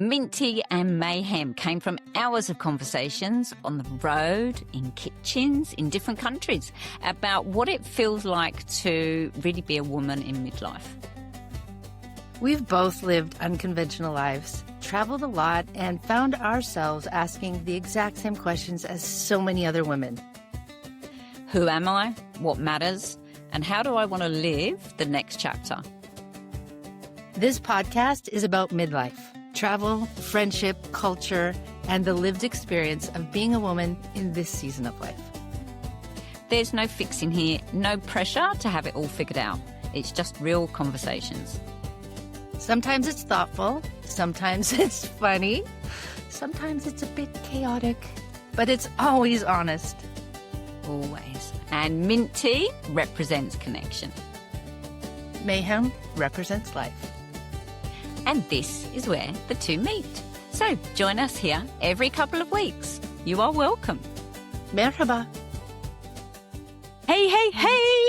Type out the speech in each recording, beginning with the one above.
Mint Tea and Mayhem came from hours of conversations on the road, in kitchens, in different countries, about what it feels like to really be a woman in midlife. We've both lived unconventional lives, traveled a lot, and found ourselves asking the exact same questions as so many other women. Who am I? What matters? And how do I want to live the next chapter? This podcast is about midlife, travel, friendship, culture, and the lived experience of being a woman in this season of life. There's no fixing here, no pressure to have it all figured out. It's just real conversations. Sometimes it's thoughtful, sometimes it's funny, sometimes it's a bit chaotic, but it's always honest. Always. And Mint Tea represents connection. Mayhem represents life. And this is where the two meet. So join us here every couple of weeks. You are welcome. Merhaba. Hey,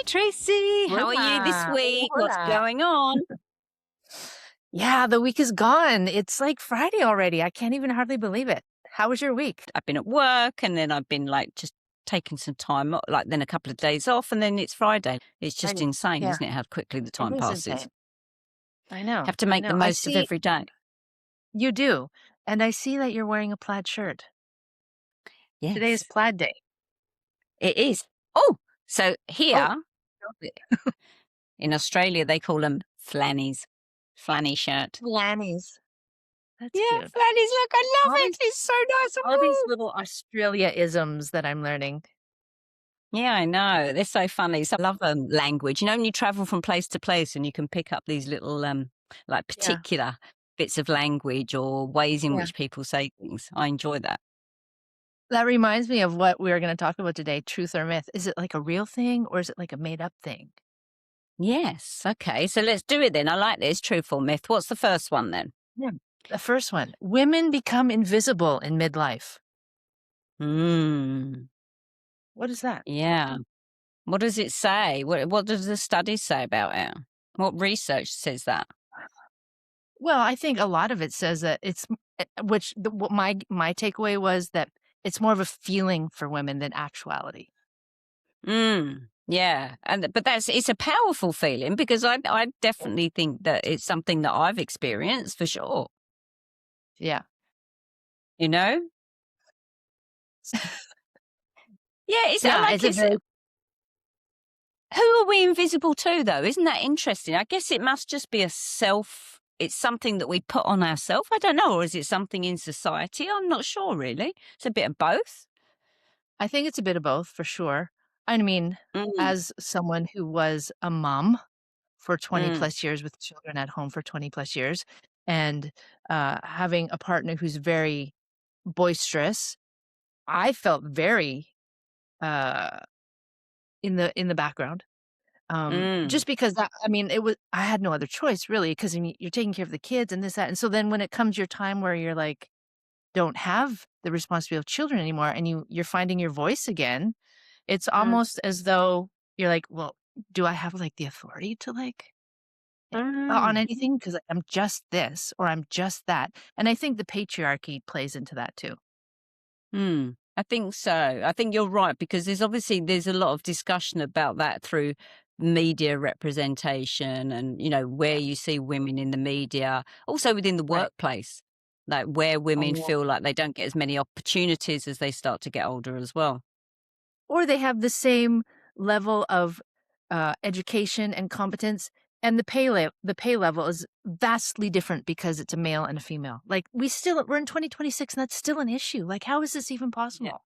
Tracy. How are you this Hola. week? Hola. What's going on? Yeah, the week is gone. It's like Friday already. I can't even hardly believe it. How was your week? I've been at work and then I've been just taking some time, then a couple of days off, and then it's Friday. It's just insane, yeah. isn't it, how quickly the time It is passes? insane. I know. Have to make the most of every day. You do. And I see that you're wearing a plaid shirt. Yes. Today is plaid day. It is. Oh, so here in Australia, they call them flannies. Flanny shirt. Flannies. That's Yeah, cute. flannies. Look, I love All it. It's so nice. All these Ooh. little Australia-isms that I'm learning. Yeah, I know. They're so funny. So I love language. You know, when you travel from place to place and you can pick up these little particular bits of language or ways in which people say things. I enjoy that. That reminds me of what we were going to talk about today, truth or myth. Is it like a real thing or is it like a made-up thing? Yes. Okay. So let's do it then. I like this. Truth or myth. What's the first one then? Yeah. The first one, women become invisible in midlife. What is that? Yeah. What does it say? What does the study say about it? What research says that? Well, I think a lot of it says that what my takeaway was that it's more of a feeling for women than actuality. Yeah. But it's a powerful feeling because I definitely think that it's something that I've experienced for sure. Yeah. You know? Yeah, who are we invisible to, though? Isn't that interesting? I guess it must just be it's something that we put on ourselves. I don't know. Or is it something in society? I'm not sure, really. It's a bit of both. I think it's a bit of both, for sure. I mean, as someone who was a mom for 20 plus years with children at home for 20 plus years and having a partner who's very boisterous, I felt very in the background. Just because I had no other choice really, because you're taking care of the kids and this, that. And so then when it comes your time where you're like, don't have the responsibility of children anymore and you're finding your voice again, it's almost as though you're like, well, do I have like the authority to on anything? Because I'm just this or I'm just that. And I think the patriarchy plays into that too. I think so. I think you're right, because there's a lot of discussion about that through media representation and, where you see women in the media, also within the workplace, like where women feel like they don't get as many opportunities as they start to get older as well. Or they have the same level of education and competence, and the pay level is vastly different because it's a male and a female. Like we're in 2026 and that's still an issue. Like, how is this even possible?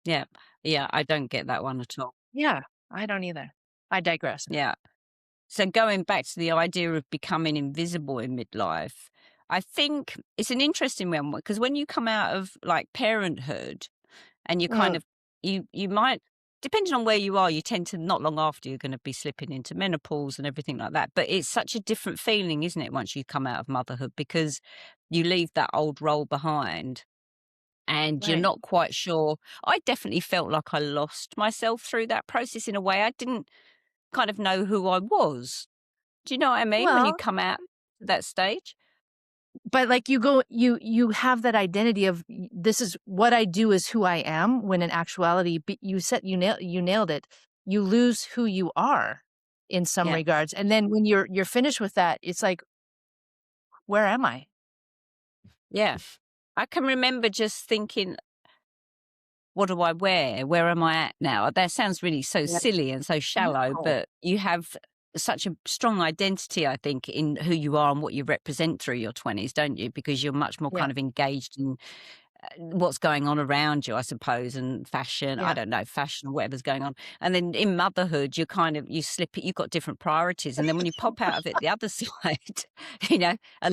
Yeah. I don't get that one at all. Yeah, I don't either. I digress. Yeah. So going back to the idea of becoming invisible in midlife, I think it's an interesting one, because when you come out of like parenthood and you kind of, you might, depending on where you are, you tend to, not long after, you're going to be slipping into menopause and everything like that. But it's such a different feeling, isn't it, once you come out of motherhood, because you leave that old role behind and you're not quite sure. I definitely felt like I lost myself through that process in a way. I didn't kind of know who I was. Do you know what I mean? When you come out at that stage? but, like, you have that identity of this is what I do is who I am, when in actuality, you nailed it. You lose who you are in some Yeah. regards, and then when you're finished with that, it's like, "Where am I?" Yeah. I can remember just thinking, what do I wear? Where am I at now? That sounds really so Yeah. silly and so shallow, No. but you have such a strong identity, I think, in who you are and what you represent through your 20s, don't you? Because you're much more Yeah, kind of engaged in what's going on around you, I suppose, and fashion. I yeah. don't know, fashion or whatever's going on. And then in motherhood, you kind of you slip it. You've got different priorities, and then when you pop out of it, the other side,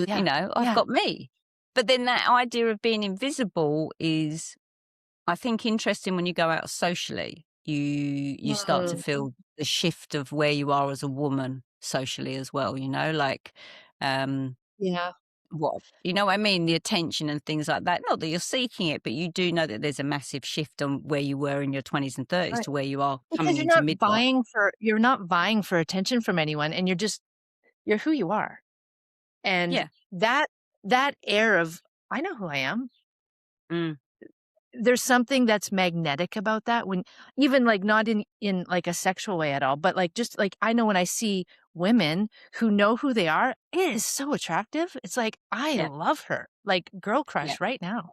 Yeah, I've yeah. got me. But then that idea of being invisible is, I think, interesting when you go out socially. You start to Mm. feel the shift of where you are as a woman socially as well. Like um, Yeah, what you know what I mean? The attention and things like that. Not that you're seeking it, but you do know that there's a massive shift on where you were in your 20s and 30s right. to where you are Because coming into midlife. you're not vying for attention from anyone, and you're who you are. And Yeah. that that air of, "I know who I am." Mm. There's something that's magnetic about that when even, like, not in, like, a sexual way at all, but, like, just, like, I know when I see women who know who they are, it is so attractive. It's like, "I Yeah. love her." Like, girl Yeah. crush right now.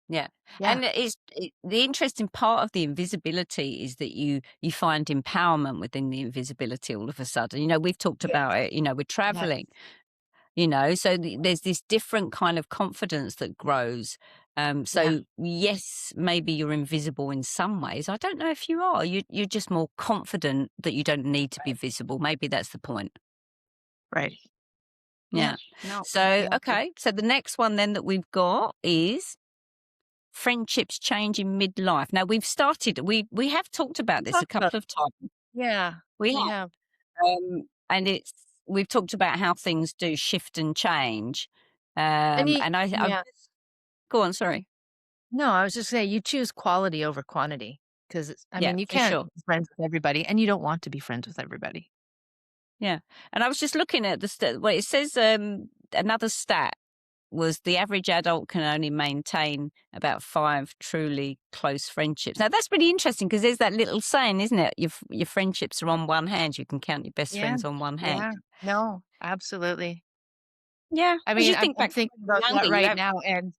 Yeah. Yeah, And the interesting part of the invisibility is that you find empowerment within the invisibility all of a sudden. We've talked yeah, about it, we're yes, traveling. So there's this different kind of confidence that grows. yeah, So yes, maybe you're invisible in some ways. I don't know if you are. You're just more confident that you don't need to be right, visible. Maybe that's the point. right. Yeah, Yeah. no, So yeah, okay. So the next one then that we've got is friendships change in midlife. Now we have talked about we this a talked about couple of times. yeah, We we have. have. And we've talked about how things do shift and change. And I Yeah. go on, sorry. No, I was just saying you choose quality over quantity because I Yeah, mean, you for can't sure. be friends with everybody, and you don't want to be friends with everybody. Yeah. And I was just looking at well, it says another stat was the average adult can only maintain about 5 truly close friendships. Now that's really interesting because there's that little saying, isn't it? Your friendships are on one hand. You can count your best Yeah, friends on one hand. yeah. No, absolutely. Yeah, I as mean, you I'm think I'm back thinking when about you were that younger, you right have now, and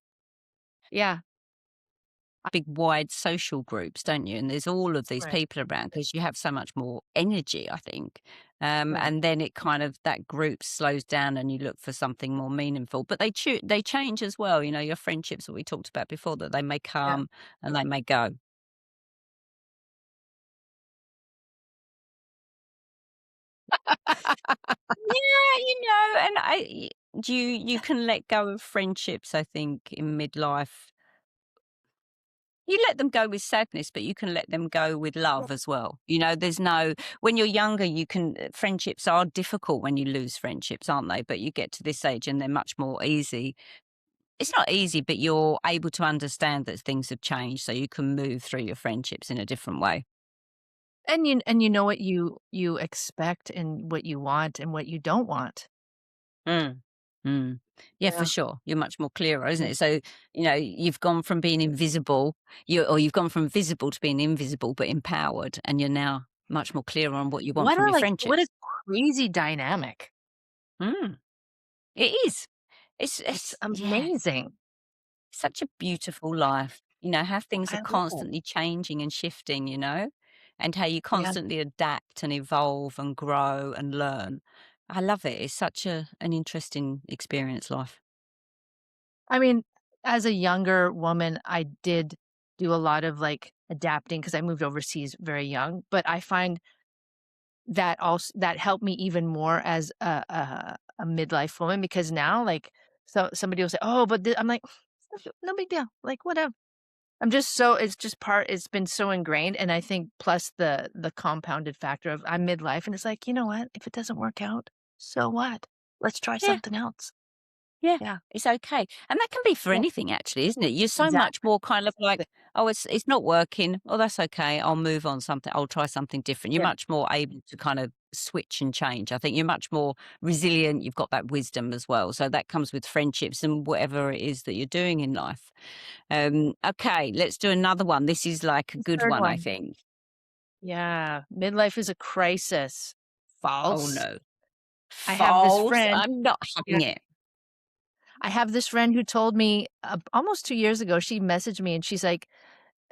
yeah, big wide social groups, don't you? And there's all of these right, people around because you have so much more energy, I think. right, And then it kind of that group slows down and you look for something more meaningful. But they change as well. Your friendships that we talked about before, that they may yeah. come and they may go. Yeah, and you can let go of friendships, I think, in midlife. You let them go with sadness, but you can let them go with Yeah. love as well. There's no when you're younger, you can friendships are difficult when you lose friendships, aren't they? But you get to this age and they're much more easy. It's not easy, but you're able to understand that things have changed, so you can move through your friendships in a different way. And you know what you expect and what you want and what you don't want. Mm. Mm. Yeah, for Yeah, sure. You're much more clearer, isn't yeah. it? So, you've gone from being invisible, you've gone from visible to being invisible, but empowered, and you're now much more clear on what you want from your What a friendships. crazy dynamic. Mm. It is. It's Yeah, amazing. such a beautiful life. How things are I love it. constantly changing and shifting, and how you Yeah. constantly adapt and evolve and grow and learn. I love it. It's such an interesting experience, life. I mean, as a younger woman, I did do a lot of, like, adapting because I moved overseas very young, but I find that helped me even more as a midlife woman because now, like, somebody will say, "Oh, but I'm like, No big deal, like, whatever." I'm just so it's been so ingrained, and I think plus the compounded factor of I'm midlife, and it's like, "You know what? If it doesn't work out, so what? Let's try Yeah. something else." Yeah, Yeah. it's okay. And that can be for Yeah. anything actually, isn't it? You're so much Exactly. more kind of like, "Oh, it's not working. Oh, that's okay. I'll move on something. I'll try something different." You're Yeah. much more able to kind of switch and change. I think you're much more resilient. You've got that wisdom as well. So that comes with friendships and whatever it is that you're doing in life. Okay, let's do another one. This is like a The good third one, I one. think. Yeah, midlife is a crisis. Oh, False. no. I have this False. friend I'm not yeah, having it. I have this friend who told me, almost 2 years ago, she messaged me and she's like,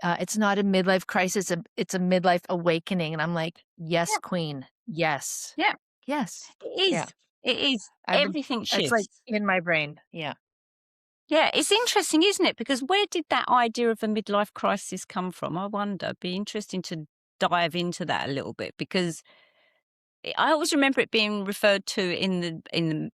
"It's not a midlife crisis, it's a midlife awakening," and I'm like, "Yes, Yeah, queen. Yes. yeah, Yes." it is. Yeah. It is. I've been Everything it's, like, shifts. in my brain. Yeah. Yeah, it's interesting, isn't it? Because where did that idea of a midlife crisis come from? I wonder. It'd be interesting to dive into that a little bit because I always remember it being referred to in the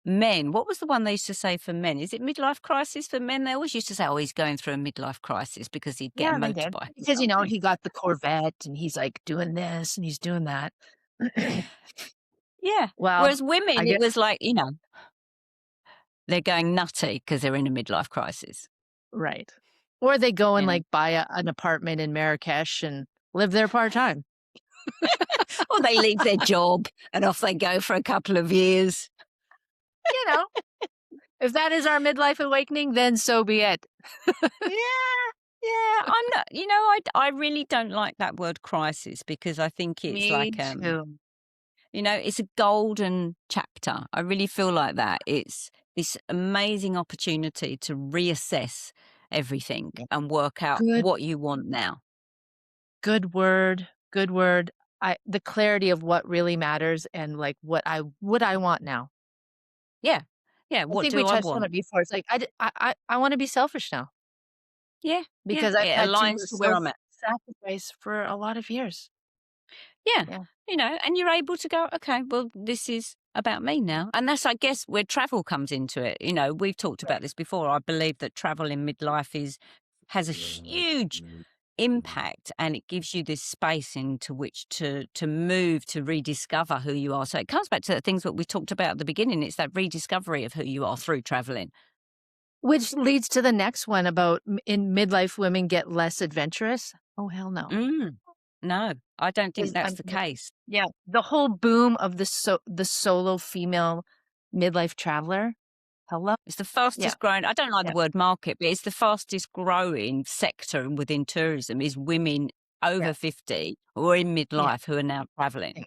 men. What was the one they used to say for men? Is it midlife crisis for men? They always used to say, "Oh, he's going through a midlife crisis because he'd get a Yeah, they did. motorbike or Because, something." he got the Corvette and he's, like, doing this and he's doing that. Yeah. Well, Whereas women, I it get was like, they're going nutty because they're in a midlife crisis. right. Or they go and, You know, like, buy an apartment in Marrakesh and live there part-time. or they leave their job and off they go for a couple of years. You know? If that is our midlife awakening, then so be it. Yeah, yeah. I'm not. I really don't like that word crisis because I think it's Me like too. it's a golden chapter. I really feel like that. It's this amazing opportunity to reassess everything Yeah. and work out Good what you want now. good word, good word. The clarity of what really matters and, like, what I want now. Yeah, yeah. I What think we do I touched on want? it before. It's like, I wanna be selfish now Yeah, yeah. because I've It had to aligns to where I'm at. self-sacrifice for a lot of years. Yeah, Yeah. and you're able to go, okay, well, this is about me now. And that's, I guess, where travel comes into it. We've talked about Right. this before. I believe that travel in midlife has a huge impact and it gives you this space into which to move to rediscover who you are. So it comes back to the things that we talked about at the beginning. It's that rediscovery of who you are through traveling. Which leads to the next one about in midlife women get less adventurous. Oh, hell no. Mm. No, I don't think 'Cause that's I'm the case. yeah, the whole boom of the solo female midlife traveler. Hello? It's the Yeah, fastest growing. I don't like the yeah, word market, but it's the fastest growing sector within tourism is women yeah, over 50 or in yeah, midlife who are now yeah, traveling.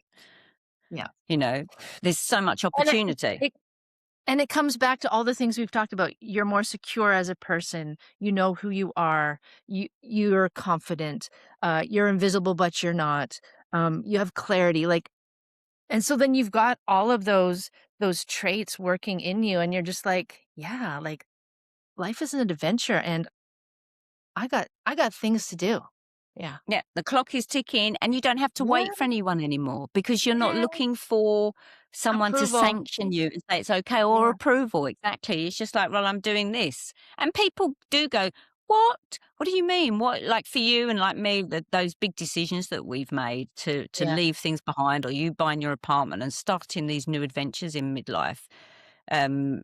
yeah. You know, there's so much And opportunity. it comes back to all the things we've talked about. You're more secure as a person. You know who you are. You're confident. You're invisible, but you're not. You have clarity. Like, and so then you've got all of those traits working in you, and you're just like, yeah, like life is an adventure, and I got things to do. Yeah. Yeah, the clock is ticking and you don't have to Yeah. wait for anyone anymore because you're not Yeah. looking for someone to Approval. sanction you and say it's okay or Yeah. approval. Exactly. It's just like, well, I'm doing this. And people do go, what? What do you mean? What, like for you and like me, those big decisions that we've made to Yeah. leave things behind or you buying your apartment and starting these new adventures in midlife. Um,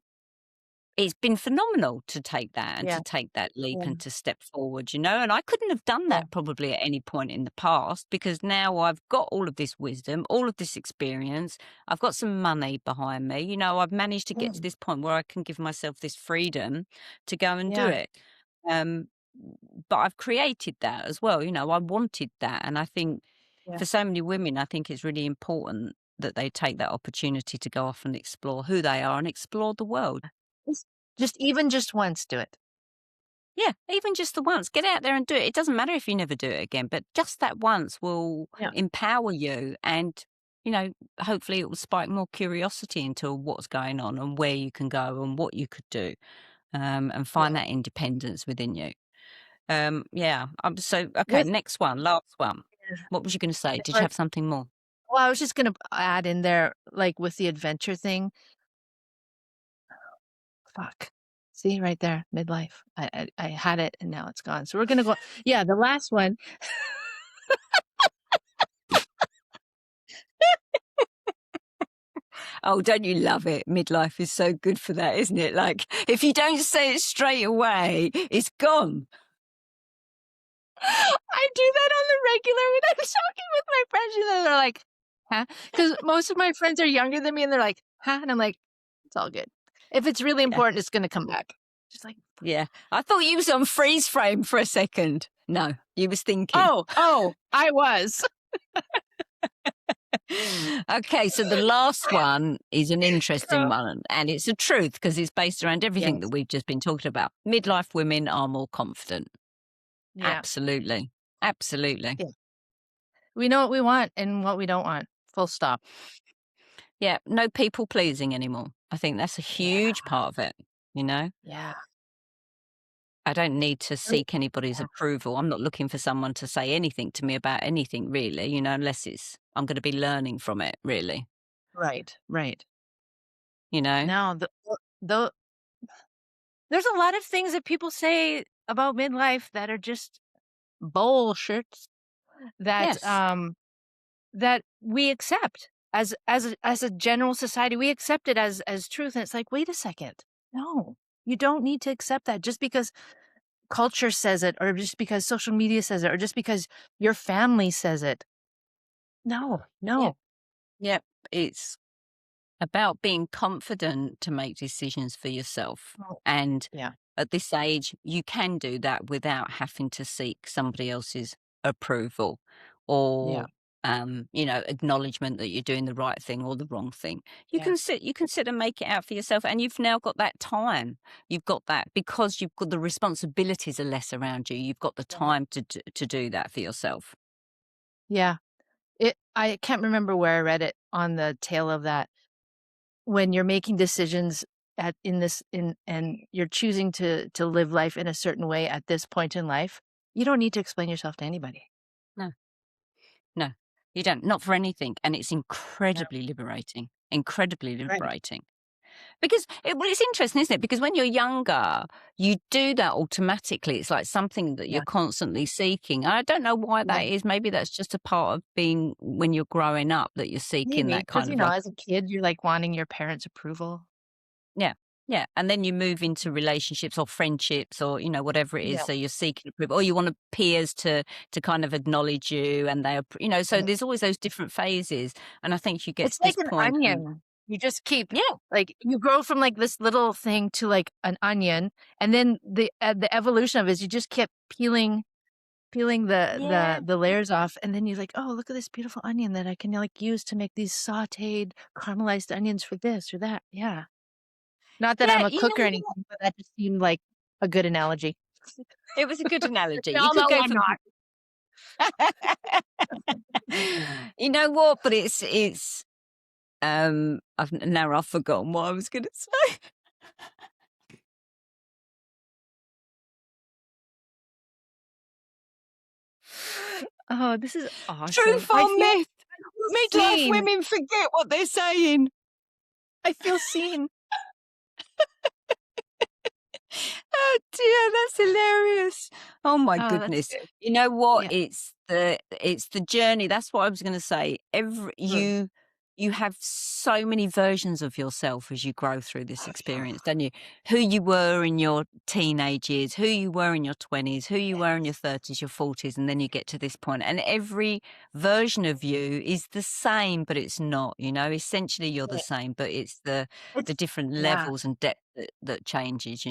it's been phenomenal to take that and Yeah. to take that leap Yeah. and to step forward, and I couldn't have done Yeah. that probably at any point in the past because now I've got all of this wisdom, all of this experience. I've got some money behind me. I've managed to get to Mm. this point where I can give myself this freedom to go and do Yeah. it. Um, but I've created that as well. I wanted that. And I think Yeah. for so many women, I think it's really important that they take that opportunity to go off and explore who they are and explore the world. Just just once, do it. Yeah, even just the once. Get out there and do it. It doesn't matter if you never do it again, but just that once will Yeah. empower you and, hopefully it will spike more curiosity into what's going on and where you can go and what you could do, and find Yeah. that independence within you. Yeah. So okay, With next one, last one. What was you going to say? Did you like have something more? well, I was just gonna add in there, like, with the adventure thing. Fuck. See, right there, midlife. I had it and now it's gone. So we're gonna go yeah, the last one. Oh, don't you love it? Midlife is so good for that, isn't it? Like, if you don't say it straight away, it's gone. I do that on the regular when I'm talking with my friends, and they're like, "Huh?" Because most of my friends are younger than me, and they're like, "Huh?" And I'm like, "It's all good. If it's really Yeah. important, it's gonna come back." Just like, Yeah. I thought you was on freeze frame for a second. No, you was thinking. oh, I was. Okay, so the last one is an interesting Oh, one, and it's a truth because it's based around everything that yes. we've just been talking about. Midlife women are more confident. Yeah. Absolutely. Absolutely. Yeah. We know what we want and what we don't want. Full stop. Yeah, no people pleasing anymore. I think that's a Yeah. huge part of it, you know? Yeah. I don't need to Oh, seek anybody's yeah. approval. I'm not looking for someone to say anything to me about anything really, unless I'm going to be learning from it really, Right. Right. you know? Now, the there's a lot of things that people say about midlife that are just bullshit that Yes. that we accept as a general society. We accept it as truth, and it's like, wait a second, no, you don't need to accept that just because culture says it, or just because social media says it, or just because your family says it. No, Yeah. no. Yeah. It's about being confident to make decisions for yourself. Oh, And yeah, at this age, you can do that without having to seek somebody else's approval yeah, or acknowledgement that you're doing the right thing or the wrong thing. yeah, You can sit and make it out for yourself. And you've now got that time. You've got that because you've got the responsibilities are less around you. You've got the yeah, time to do that for yourself. yeah. I can't remember where I read it on the tail of that. When you're making decisions at in this in and you're choosing to live life in a certain way at this point in life, you don't need to explain yourself to anybody. No. No, you don't, not for anything, and it's No. incredibly Right. liberating. Because it's interesting, isn't it? Because when you're younger, you do that automatically. It's like something that you're Yeah. constantly seeking. I don't know why Yeah. that is. Maybe that's just a part of being when you're growing up that you're seeking Maybe that because kind of like as a kid, you're, like, wanting your parents' approval. yeah. Yeah, and then you move into relationships or friendships or whatever it is. Yeah. So you're seeking approval, or you want peers to kind of acknowledge you, and so Yeah. there's always those different phases. And I think you get It's to this like an point, and onion. You just keep yeah, like, you grow from, like, this little thing to, like, an onion, and then the evolution of it is you just kept peeling yeah, the layers off, and then you're like, "Oh, look at this beautiful onion that I can, like, use to make these sautéed, caramelized onions for this or that." Yeah. Not that yeah. I'm a You cook or know what? anything, but that just seemed like a good analogy. It was a good analogy. We You all could know go I'm for. not. You know what? But I've forgotten what I was going to say. Oh, this is awesome. Truth or myth? I feel Midlife seen. women forget what they're saying. I feel seen. Oh dear, that's hilarious. Oh my Oh, that's goodness. good. You know what? Yeah. It's the journey. That's what I was going to say. Mm. You have so many versions of yourself as you grow through this experience, don't you? Who you were in your teenage years, who you were in your 20s, who you were in your 30s, your 40s, and then you get to this point. And every version of you is the same, but it's not, Essentially you're the Yeah. same, but it's the It's different yeah. levels and depth that changes.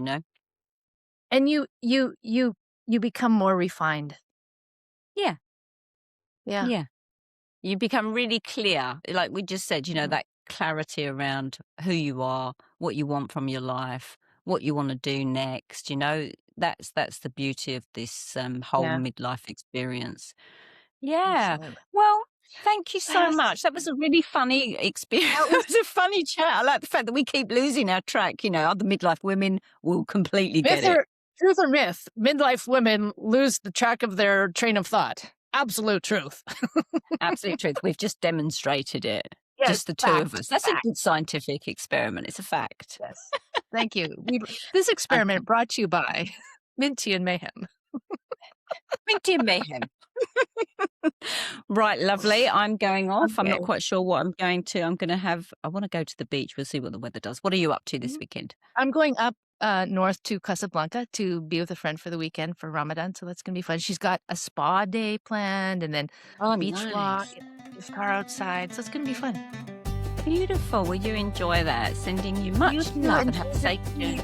And you become more refined. Yeah, Yeah. yeah. You become really clear, like we just said, Mm. that clarity around who you are, what you want from your life, what you want to do next. That's the beauty of this whole Yeah. midlife experience. Yeah. Absolutely. Well, thank you so Yes. much. That was a really funny experience. That It was was a funny chat. I like the fact that we keep losing our track. Other midlife women will completely get myth it. or truth or myth. Midlife women lose the track of their train of thought. Absolute truth. Absolute truth. We've just demonstrated it. Yes, Just the two of fact, us. That's a fact. good scientific experiment. It's a fact. Yes. Thank you. This Okay. experiment brought to you by Mint Tea and Mayhem. Mint Tea Mayhem. Right, lovely. I'm going off. I'm not Okay. quite sure what I'm going to. I want to go to the beach. We'll see what the weather does. What are you up to this Mhm. weekend? I'm going up north to Casablanca to be with a friend for the weekend for Ramadan, so that's gonna be fun. She's got a spa day planned and then Oh, beach walk, nice. iftar outside, so it's gonna be fun. Beautiful. Will you enjoy that? Sending you You much too, love and enjoy have a the safe beach. journey.